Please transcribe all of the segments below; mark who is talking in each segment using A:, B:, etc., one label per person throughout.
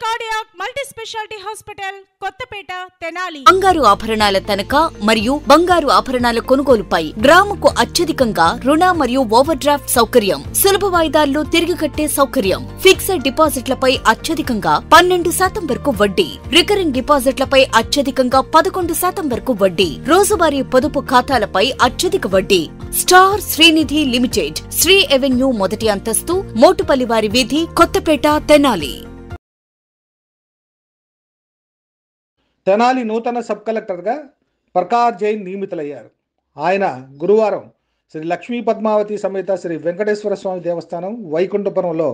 A: Cardiac multi speciality hospital Kothapeta Tenali.
B: బంగారు ఆభరణాల తనఖా మరియు బంగారు ఆభరణాల కొనుగోలుపై గ్రాముకు అత్యధికంగా రుణ మరియు ఓవర్ డ్రాఫ్ట్ సౌకర్యం, సులభ వాయిదాల్లో తిరిగి కట్టే సౌకర్యం, ఫిక్స్డ్ డిపాజిట్లపై అత్యధికంగా 12% వరకు వడ్డీ, రికరింగ్ డిపాజిట్లపై అత్యధికంగా 11% వరకు వడ్డీ, రోజువారీ పొదుపు ఖాతాలపై అత్యధిక వడ్డీ. Star Srinidhi limited, Sri avenue మొదటి అంతస్తు, మోటుపల్లివారి వీధి, కొత్తపేట, తెనాలి.
C: తెనాలి నూతన సబ్ కలెక్టర్గా ప్రకాష్ జైన్ నియమితులయ్యారు. ఆయన గురువారం శ్రీ లక్ష్మీ పద్మావతి సమేత శ్రీ వెంకటేశ్వర స్వామి దేవస్థానం వైకుంఠపురంలో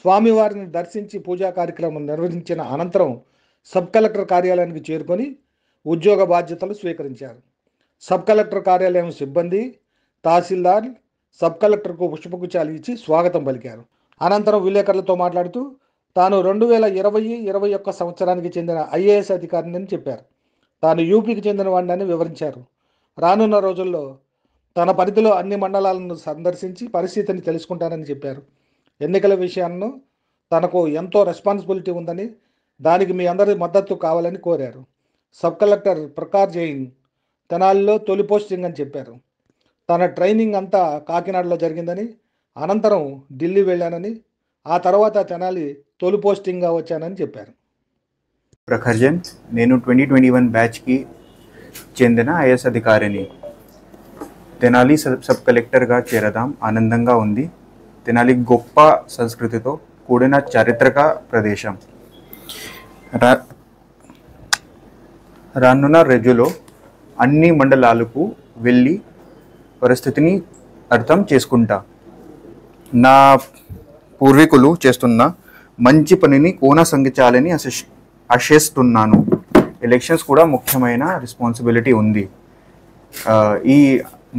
C: స్వామివారిని దర్శించి పూజా కార్యక్రమం నిర్వహించిన అనంతరం సబ్ కలెక్టర్ కార్యాలయానికి చేరుకొని ఉద్యోగ బాధ్యతలు స్వీకరించారు. సబ్ కలెక్టర్ కార్యాలయం సిబ్బంది, తహసీల్దార్ సబ్ కలెక్టర్కు పుష్పగుచ్చాలు ఇచ్చి స్వాగతం పలికారు. అనంతరం విలేకరులతో మాట్లాడుతూ తాను 2020-21 సంవత్సరానికి చెందిన ఐఏఎస్ అధికారిని చెప్పారు. తాను యూపీకి చెందిన వాడిని వివరించారు. రానున్న రోజుల్లో తన పరిధిలో అన్ని మండలాలను సందర్శించి పరిస్థితిని తెలుసుకుంటానని చెప్పారు. ఎన్నికల విషయాన్ని తనకు ఎంతో రెస్పాన్సిబిలిటీ ఉందని, దానికి మీ అందరి మద్దతు కావాలని కోరారు. సబ్ కలెక్టర్ ప్రకాష్ జైన్ తెనాలిలో తొలి పోస్టింగ్ అని చెప్పారు. తన ట్రైనింగ్ అంతా కాకినాడలో జరిగిందని, అనంతరం ఢిల్లీ వెళ్ళానని, ఆ తర్వాత తెనాలి తొలి పోస్టింగ్గా వచ్చానని చెప్పారు.
D: ప్రఖర్ జైన్, నేను 2021 బ్యాచ్కి చెందిన ఐఏఎస్ అధికారిని. తెనాలి సబ్ కలెక్టర్గా చేరదాం ఆనందంగా ఉంది. తెనాలి గొప్ప సంస్కృతితో కూడిన చారిత్రక ప్రదేశం. రానున్న రోజుల్లో అన్ని మండలాలకు వెళ్ళి పరిస్థితిని అర్థం చేసుకుంటా. నా పూర్వీకులు చేస్తున్న మంచి పనిని కొనసాగించాలని ఆశిస్తున్నాను. ఎలక్షన్స్ కూడా ముఖ్యమైన రెస్పాన్సిబిలిటీ ఉంది. ఈ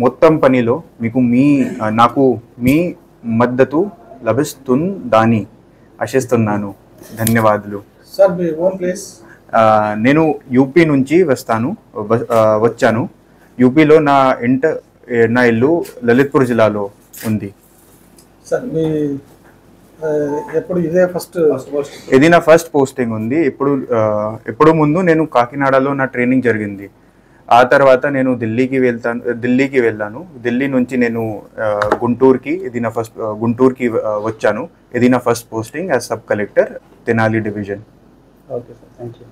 D: మొత్తం పనిలో నాకు మీ మద్దతు లభిస్తుందని ఆశిస్తున్నాను. ధన్యవాదాలు.
E: సార్, మీ ఓన్ ప్లేస్?
D: నేను యూపీ నుంచి వచ్చాను. యూపీలో నా ఇల్లు లలిత్పూర్ జిల్లాలో ఉంది.
E: సార్, మీ
D: ఇది నా ఫస్ట్ పోస్టింగ్ ఉంది. ఇప్పుడు ముందు నేను కాకినాడలో నా ట్రైనింగ్ జరిగింది. ఆ తర్వాత నేను ఢిల్లీకి వెళ్ళాను. ఢిల్లీ నుంచి నేను గుంటూరుకి వచ్చాను. ఇది నా first posting as sub collector Tenali division.
E: Okay sir, thank you.